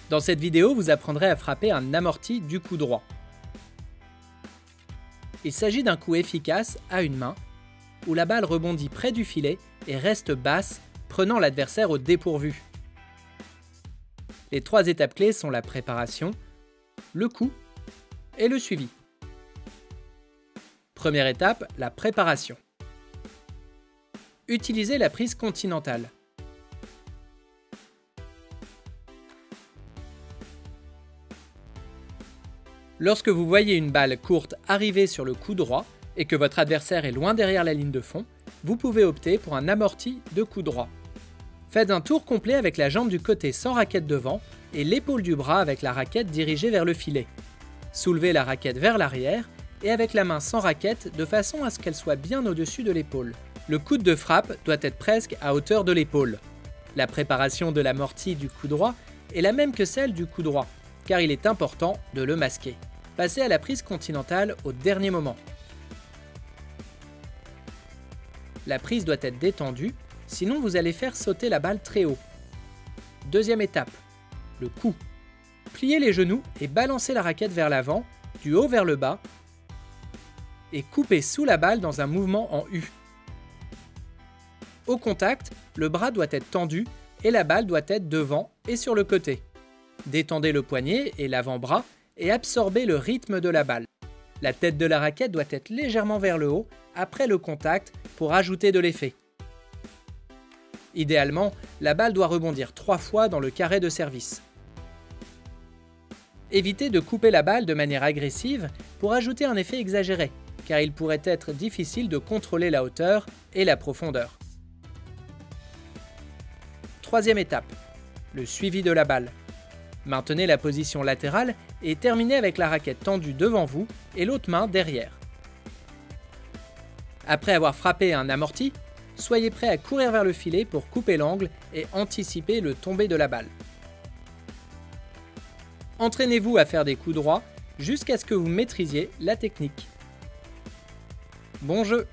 Dans cette vidéo, vous apprendrez à frapper un amorti du coup droit. Il s'agit d'un coup efficace à une main, où la balle rebondit près du filet et reste basse, prenant l'adversaire au dépourvu. Les 3 étapes clés sont la préparation, le coup et le suivi. Première étape, la préparation. Utilisez la prise continentale. Lorsque vous voyez une balle courte arriver sur le coup droit et que votre adversaire est loin derrière la ligne de fond, vous pouvez opter pour un amorti de coup droit. Faites un tour complet avec la jambe du côté sans raquette devant et l'épaule du bras avec la raquette dirigée vers le filet. Soulevez la raquette vers l'arrière et avec la main sans raquette de façon à ce qu'elle soit bien au-dessus de l'épaule. Le coude de frappe doit être presque à hauteur de l'épaule. La préparation de l'amorti du coup droit est la même que celle du coup droit, car il est important de le masquer. Passez à la prise continentale au dernier moment. La prise doit être détendue, sinon vous allez faire sauter la balle très haut. Deuxième étape, le coup. Pliez les genoux et balancez la raquette vers l'avant, du haut vers le bas, et coupez sous la balle dans un mouvement en U. Au contact, le bras doit être tendu et la balle doit être devant et sur le côté. Détendez le poignet et l'avant-bras et absorbez le rythme de la balle. La tête de la raquette doit être légèrement vers le haut après le contact pour ajouter de l'effet. Idéalement, la balle doit rebondir 3 fois dans le carré de service. Évitez de couper la balle de manière agressive pour ajouter un effet exagéré, car il pourrait être difficile de contrôler la hauteur et la profondeur. Troisième étape, le suivi de la balle. Maintenez la position latérale et terminez avec la raquette tendue devant vous et l'autre main derrière. Après avoir frappé un amorti, soyez prêt à courir vers le filet pour couper l'angle et anticiper le tombé de la balle. Entraînez-vous à faire des coups droits jusqu'à ce que vous maîtrisiez la technique. Bon jeu!